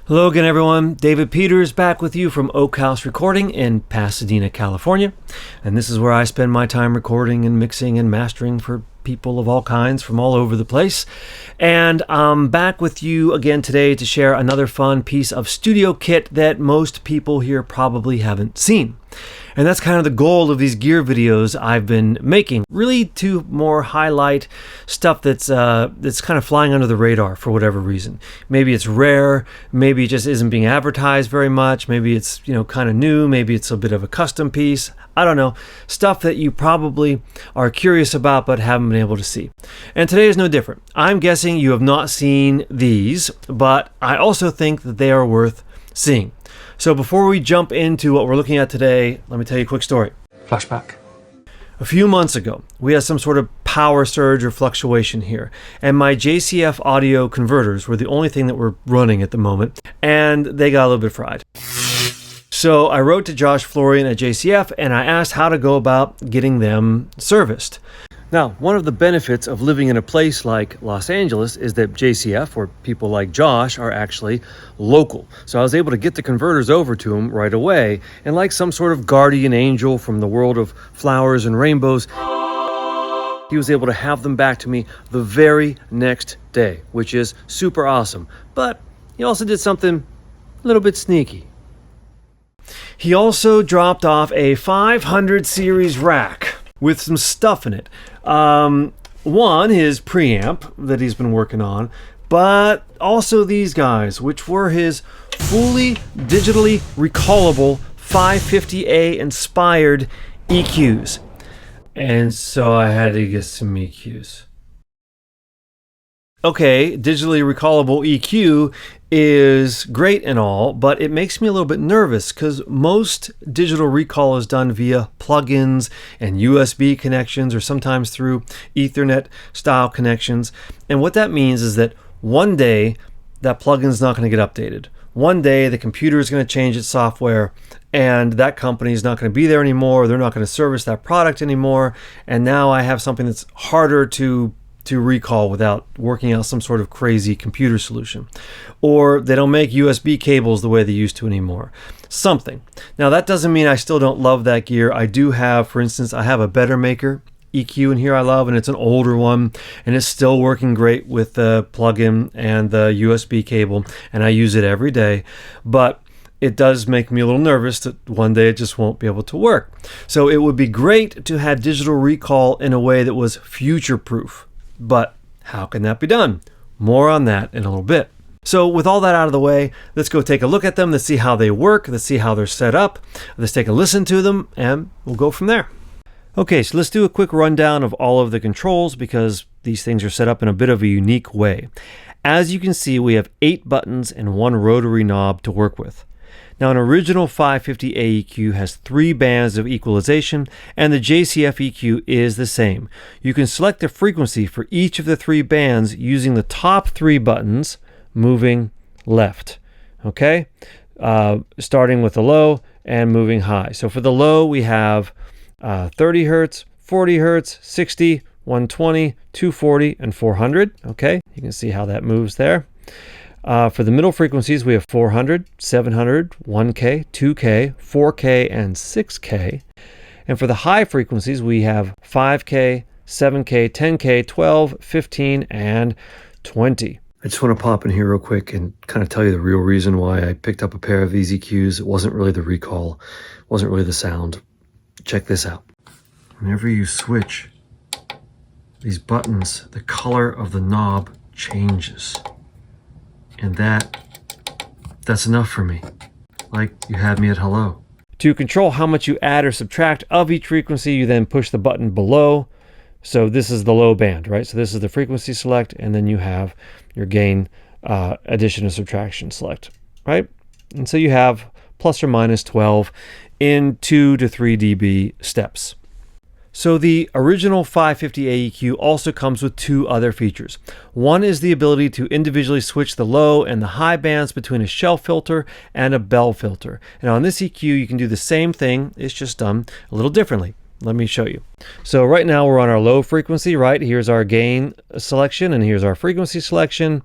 Hello again, everyone. David Peters back with you from Oak House Recording in Pasadena, California. And this is where I spend my time recording and mixing and mastering for people of all kinds from all over the place. And I'm back with you again today to share another fun piece of studio kit that most people here probably haven't seen. And that's kind of the goal of these gear videos I've been making, really to more highlight stuff that's kind of flying under the radar for whatever reason. Maybe it's rare, maybe it just isn't being advertised very much, maybe it's kind of new, maybe it's a bit of a custom piece. I don't know, stuff that you probably are curious about but haven't been able to see. And today is no different. I'm guessing you have not seen these, but I also think that they are worth seeing. So before we jump into what we're looking at today, let me tell you a quick story. Flashback. A few months ago, we had some sort of power surge or fluctuation here, and my JCF audio converters were the only thing that were running at the moment, and they got a little bit fried. So I wrote to Josh Florian at JCF and I asked how to go about getting them serviced. Now, one of the benefits of living in a place like Los Angeles is that JCF, or people like Josh, are actually local. So I was able to get the converters over to him right away, and like some sort of guardian angel from the world of flowers and rainbows, he was able to have them back to me the very next day, which is super awesome. But he also did something a little bit sneaky. He also dropped off a 500 series rack with some stuff in it. One, his preamp that he's been working on, but also these guys, which were his fully digitally recallable 550A inspired EQs. And so I had to get some EQs. Okay, digitally recallable EQ is great and all, but it makes me a little bit nervous because most digital recall is done via plugins and USB connections, or sometimes through Ethernet style connections. And what that means is that one day that plugin is not going to get updated. One day the computer is going to change its software and that company is not going to be there anymore. They're not going to service that product anymore. And now I have something that's harder to recall without working out some sort of crazy computer solution. Or they don't make USB cables the way they used to anymore. Something. Now that doesn't mean I still don't love that gear. I do have, for instance, I have a Bettermaker EQ in here I love, and it's an older one, and it's still working great with the plug-in and the USB cable, and I use it every day. But it does make me a little nervous that one day it just won't be able to work. So it would be great to have digital recall in a way that was future-proof. But how can that be done? More on that in a little bit. So with all that out of the way, let's go take a look at them. Let's see how they work. Let's see how they're set up. Let's take a listen to them, and we'll go from there. Okay, so let's do a quick rundown of all of the controls because these things are set up in a bit of a unique way. As you can see, we have 8 buttons and 1 rotary knob to work with. Now, an original 550A EQ has 3 bands of equalization, and the JCF EQ is the same. You can select the frequency for each of the 3 bands using the top 3 buttons moving left. Okay? Starting with the low and moving high. So for the low, we have 30 hertz, 40 hertz, 60, 120, 240, and 400. Okay? You can see how that moves there. For the middle frequencies, we have 400, 700, 1K, 2K, 4K, and 6K. And for the high frequencies, we have 5K, 7K, 10K, 12, 15, and 20. I just want to pop in here real quick and kind of tell you the real reason why I picked up a pair of these EQs. It wasn't really the recall. It wasn't really the sound. Check this out. Whenever you switch these buttons, the color of the knob changes. And that's enough for me. Like you had me at hello. To control how much you add or subtract of each frequency, you then push the button below. So this is the low band, right? So this is the frequency select, and then you have your gain addition or subtraction select, right? And so you have plus or minus 12 in 2 to 3 dB steps. So the original 550A EQ also comes with 2 other features. One is the ability to individually switch the low and the high bands between a shelf filter and a bell filter. And on this EQ, you can do the same thing. It's just done a little differently. Let me show you. So right now we're on our low frequency, right? Here's our gain selection and here's our frequency selection.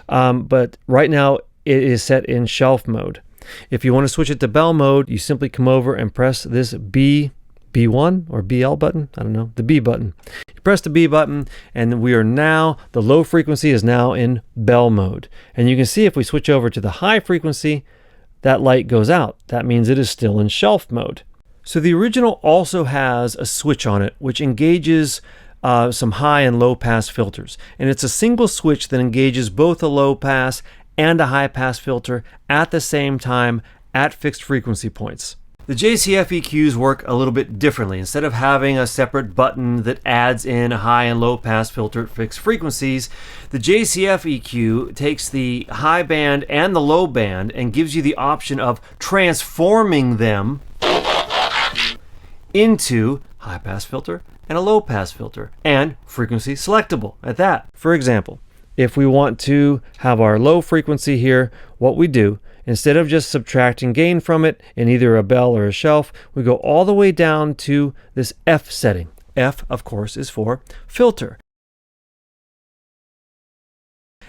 But right now it is set in shelf mode. If you want to switch it to bell mode, you simply come over and press this B1 or BL button. I don't know, the B button. You press the B button and the low frequency is now in bell mode. And you can see if we switch over to the high frequency, that light goes out. That means it is still in shelf mode. So the original also has a switch on it, which engages some high and low pass filters. And it's a single switch that engages both a low pass and a high pass filter at the same time at fixed frequency points. The JCF EQs work a little bit differently. Instead of having a separate button that adds in a high and low pass filter at fixed frequencies, the JCF EQ takes the high band and the low band and gives you the option of transforming them into high pass filter and a low pass filter, and frequency selectable at that. For example, if we want to have our low frequency here, what we do, instead of just subtracting gain from it in either a bell or a shelf, we go all the way down to this F setting. F, of course, is for filter.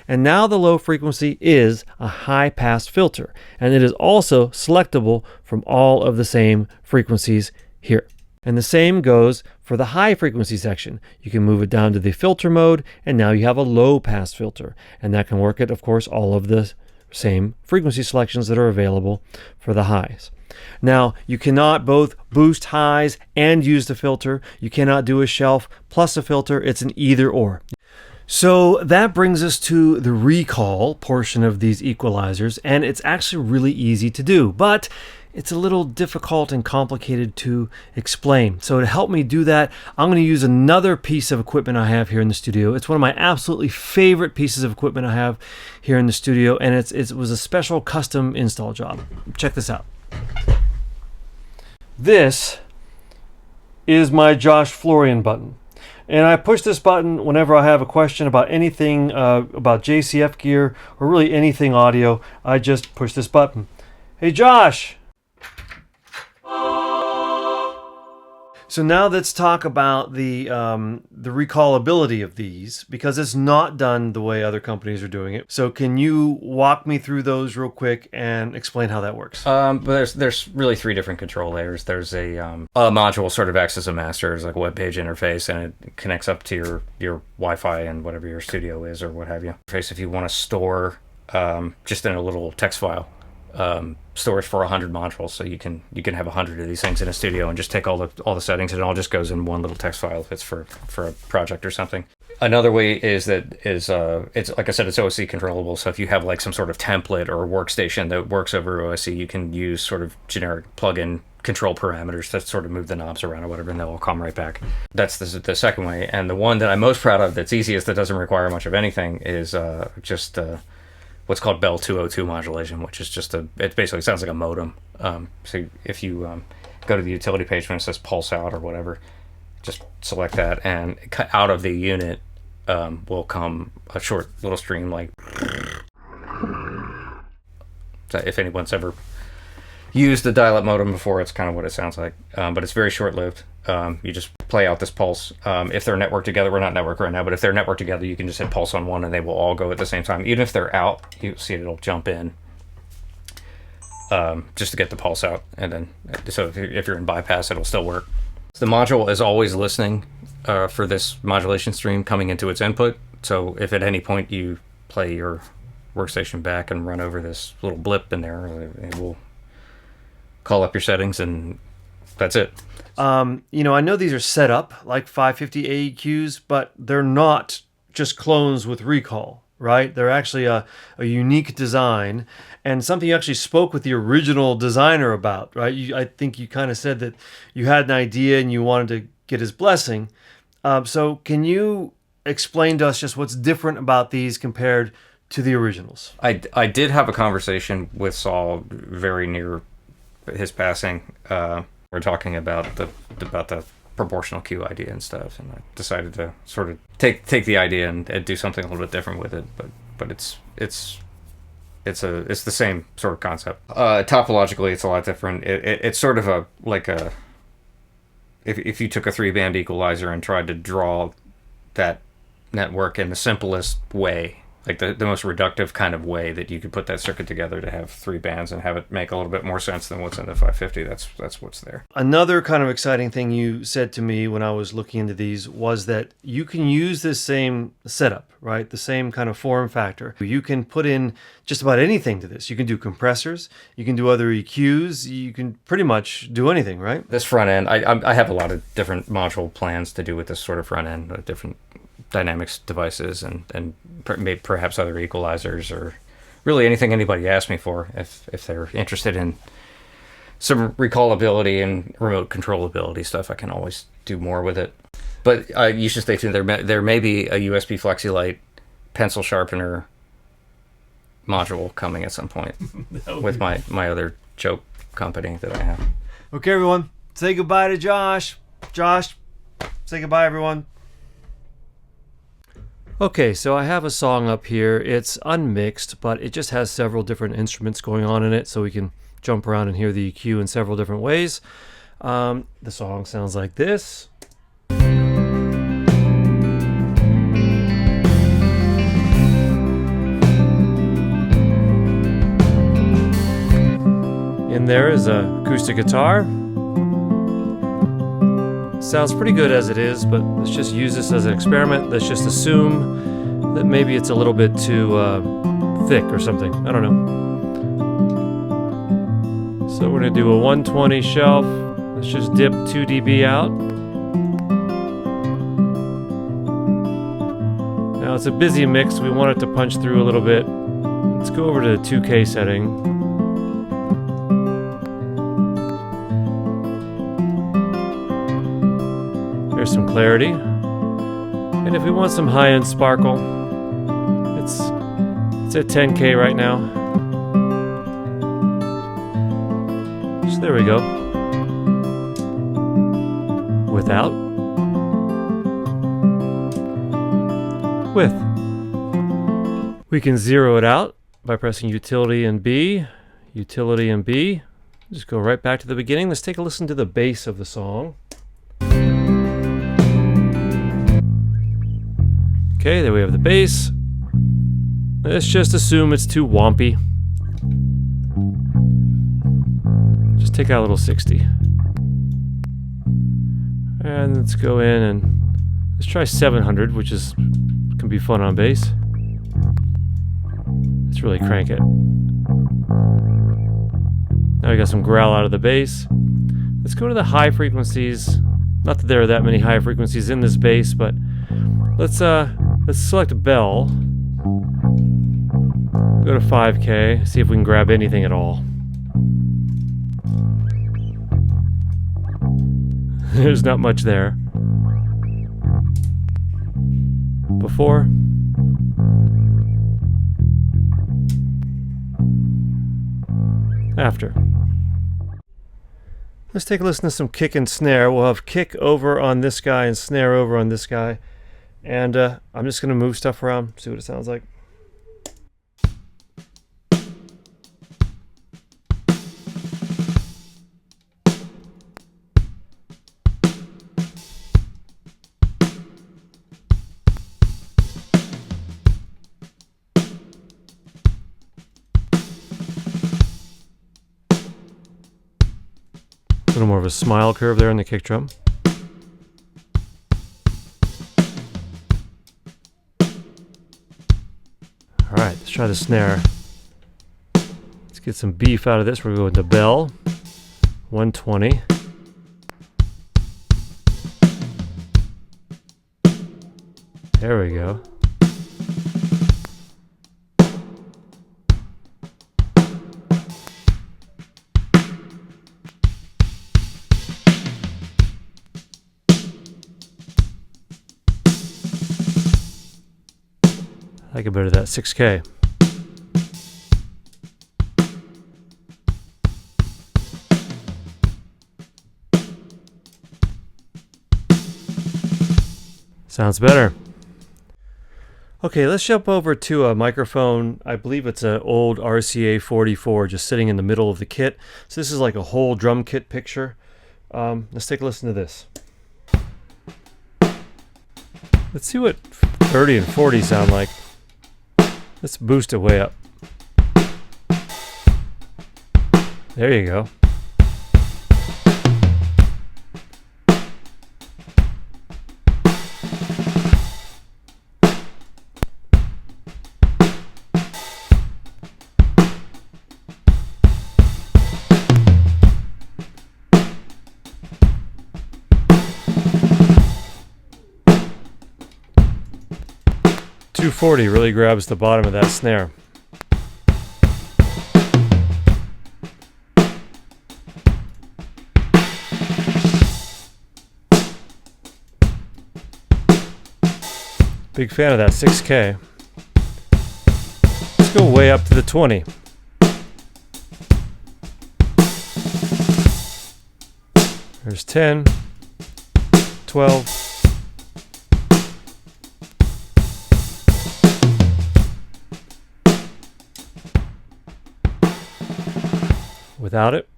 And now the low frequency is a high pass filter, and it is also selectable from all of the same frequencies here. And the same goes for the high frequency section. You can move it down to the filter mode, and now you have a low pass filter. And that can work at, of course, all of the same frequency selections that are available for the highs. Now, you cannot both boost highs and use the filter. You cannot do a shelf plus a filter. It's an either or. So that brings us to the recall portion of these equalizers, and it's actually really easy to do, but it's a little difficult and complicated to explain. So to help me do that, I'm going to use another piece of equipment I have here in the studio. It's one of my absolutely favorite pieces of equipment I have here in the studio, and it was a special custom install job. Check this out. This is my Josh Florian button. And I push this button whenever I have a question about anything about JCF gear or really anything audio. I just push this button. Hey Josh! So now let's talk about the recallability of these, because it's not done the way other companies are doing it. So can you walk me through those real quick and explain how that works? But there's really three different control layers. There's a module sort of acts as a master, as like a web page interface, and it connects up to your Wi-Fi and whatever your studio is or what have you. If you want to store just in a little text file. Stores for 100 modules, so you can have 100 of these things in a studio and just take all the settings, and it all just goes in one little text file if it's for a project or something. Another way is it's like I said, it's OSC controllable. So if you have like some sort of template or a workstation that works over OSC, you can use sort of generic plugin control parameters that sort of move the knobs around or whatever, and they'll all come right back. That's the second way, and the one that I'm most proud of, that's easiest, that doesn't require much of anything, is just what's called Bell 202 modulation, which is it basically sounds like a modem. So if you go to the utility page when it says pulse out or whatever, just select that, and out of the unit will come a short little stream like. So if anyone's ever used the dial-up modem before, it's kind of what it sounds like, but it's very short-lived. You just play out this pulse. If they're networked together, we're not networked right now, but if they're networked together, you can just hit pulse on one and they will all go at the same time. Even if they're out, you see it'll jump in just to get the pulse out. And then, so if you're in bypass, it'll still work. The module is always listening for this modulation stream coming into its input. So if at any point you play your workstation back and run over this little blip in there, it will call up your settings, and that's it. I know these are set up like 550 AEQs, but they're not just clones with recall, right? They're actually a unique design, and something you actually spoke with the original designer about, right? I think you kind of said that you had an idea and you wanted to get his blessing. So can you explain to us just what's different about these compared to the originals? I did have a conversation with Saul very near his passing. We're talking about the proportional Q idea and stuff, and I decided to sort of take the idea and do something a little bit different with it. But it's the same sort of concept. Topologically, it's a lot different. It's sort of if you took a 3-band equalizer and tried to draw that network in the simplest way like the most reductive kind of way that you could put that circuit together to have 3 bands and have it make a little bit more sense than what's in the 550. That's what's there. Another kind of exciting thing you said to me when I was looking into these was that you can use this same setup, right? The same kind of form factor. You can put in just about anything to this. You can do compressors, you can do other EQs, you can pretty much do anything, right? This front end, I have a lot of different module plans to do with this sort of front end, different dynamics devices and maybe perhaps other equalizers, or really anything anybody asks me for if they're interested in some recallability and remote controllability stuff. I can always do more with it, but you should stay tuned. There may be a USB FlexiLight pencil sharpener module coming at some point with my other joke company that I have. Okay, everyone, say goodbye to Josh. Josh, say goodbye, everyone. Okay, so I have a song up here. It's unmixed, but it just has several different instruments going on in it, so we can jump around and hear the EQ in several different ways. The song sounds like this. In there is an acoustic guitar. Sounds pretty good as it is, but let's just use this as an experiment. Let's just assume that maybe it's a little bit too thick or something. I don't know. So we're going to do a 120 shelf. Let's just dip 2 dB out. Now it's a busy mix. We want it to punch through a little bit. Let's go over to the 2K setting. There's some clarity. And if we want some high-end sparkle, it's at 10K right now. So there we go. Without. With. We can zero it out by pressing Utility and B. Utility and B. Just go right back to the beginning. Let's take a listen to the bass of the song. Okay, there we have the bass. Let's just assume it's too wompy. Just take out a little 60. And let's go in and let's try 700, which can be fun on bass. Let's really crank it. Now we got some growl out of the bass. Let's go to the high frequencies. Not that there are that many high frequencies in this bass, but let's select a bell. Go to 5K, see if we can grab anything at all. There's not much there. Before. After. Let's take a listen to some kick and snare. We'll have kick over on this guy and snare over on this guy. And I'm just going to move stuff around, see what it sounds like. A little more of a smile curve there in the kick drum. Alright, let's try the snare. Let's get some beef out of this. We're going to bell. 120. There we go. I get better of that 6K. Sounds better. Okay, let's jump over to a microphone. I believe it's an old RCA 44 just sitting in the middle of the kit. So this is like a whole drum kit picture. Let's take a listen to this. Let's see what 30 and 40 sound like. Let's boost it way up. There you go. .240 really grabs the bottom of that snare. Big fan of that 6K. Let's go way up to the 20. There's 10, 12. Without it.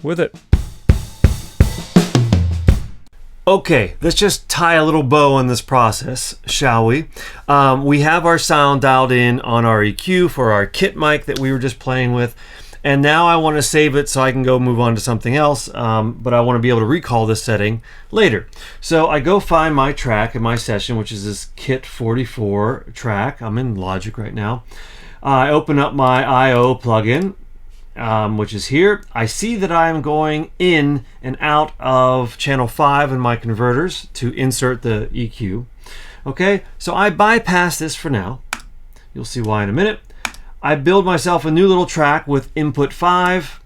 With it. Okay, let's just tie a little bow on this process, shall we? We have our sound dialed in on our EQ for our kit mic that we were just playing with. And now I want to save it so I can go move on to something else, but I want to be able to recall this setting later. So I go find my track in my session, which is this Kit 44 track. I'm in Logic right now. I open up my I/O plugin, which is here. I see that I'm going in and out of channel 5 in my converters to insert the EQ. Okay, so I bypass this for now. You'll see why in a minute. I build myself a new little track with input 5.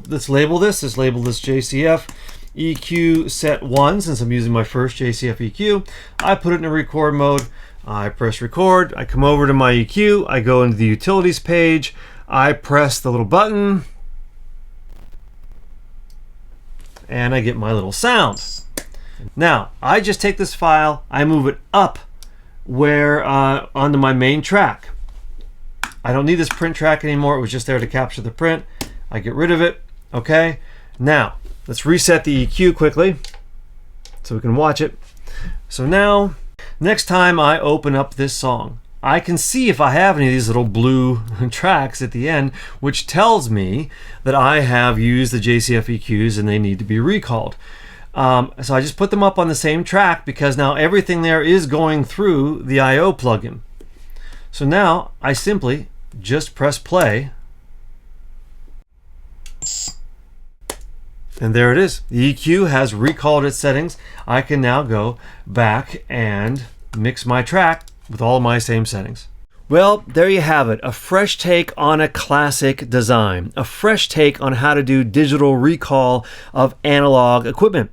Let's label this. Let's label this JCF EQ set 1 since I'm using my first JCF EQ. I put it in a record mode. I press record. I come over to my EQ. I go into the utilities page. I press the little button. And I get my little sound. Now, I just take this file. I move it up onto my main track. I don't need this print track anymore. It was just there to capture the print. I get rid of it. Okay. Now, let's reset the EQ quickly so we can watch it. So now, next time I open up this song, I can see if I have any of these little blue tracks at the end, which tells me that I have used the JCF EQs and they need to be recalled. So I just put them up on the same track because now everything there is going through the I/O plugin. So now I simply just press play. And there it is. The EQ has recalled its settings. I can now go back and mix my track with all my same settings. Well, there you have it. A fresh take on a classic design. A fresh take on how to do digital recall of analog equipment.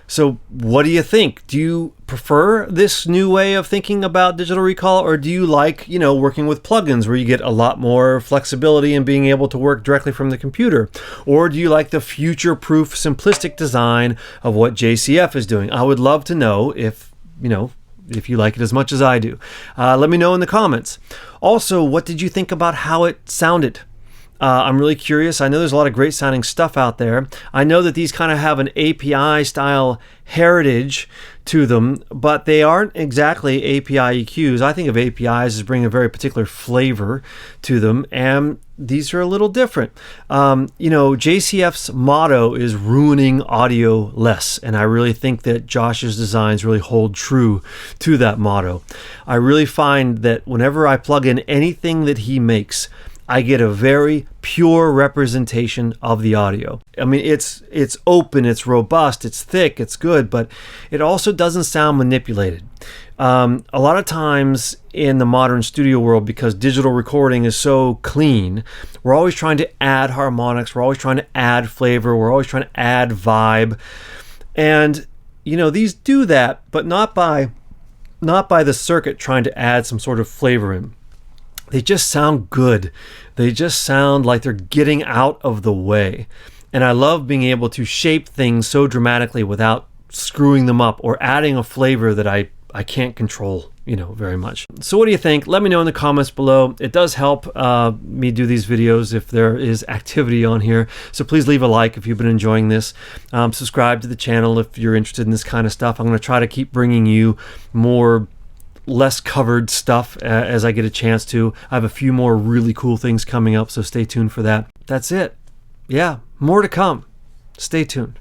So what do you think? Do you prefer this new way of thinking about digital recall, or do you like, working with plugins where you get a lot more flexibility and being able to work directly from the computer? Or do you like the future-proof, simplistic design of what JCF is doing? I would love to know if you like it as much as I do. Let me know in the comments. Also, what did you think about how it sounded? I'm really curious. I know there's a lot of great sounding stuff out there. I know that these kind of have an API style heritage to them, but they aren't exactly API EQs. I think of APIs as bringing a very particular flavor to them, and these are a little different. JCF's motto is ruining audio less, and I really think that Josh's designs really hold true to that motto. I really find that whenever I plug in anything that he makes, I get a very pure representation of the audio. I mean, it's open, it's robust, it's thick, it's good, but it also doesn't sound manipulated. A lot of times in the modern studio world, because digital recording is so clean, we're always trying to add harmonics, we're always trying to add flavor, we're always trying to add vibe. And, these do that, but not by the circuit trying to add some sort of flavor in. They just sound good. They just sound like they're getting out of the way. And I love being able to shape things so dramatically without screwing them up or adding a flavor that I can't control. very much. So what do you think? Let me know in the comments below. It does help me do these videos if there is activity on here. So please leave a like if you've been enjoying this. Subscribe to the channel if you're interested in this kind of stuff. I'm going to try to keep bringing you more less covered stuff as I get a chance to. I have a few more really cool things coming up, so stay tuned for that. That's it. Yeah, more to come. Stay tuned.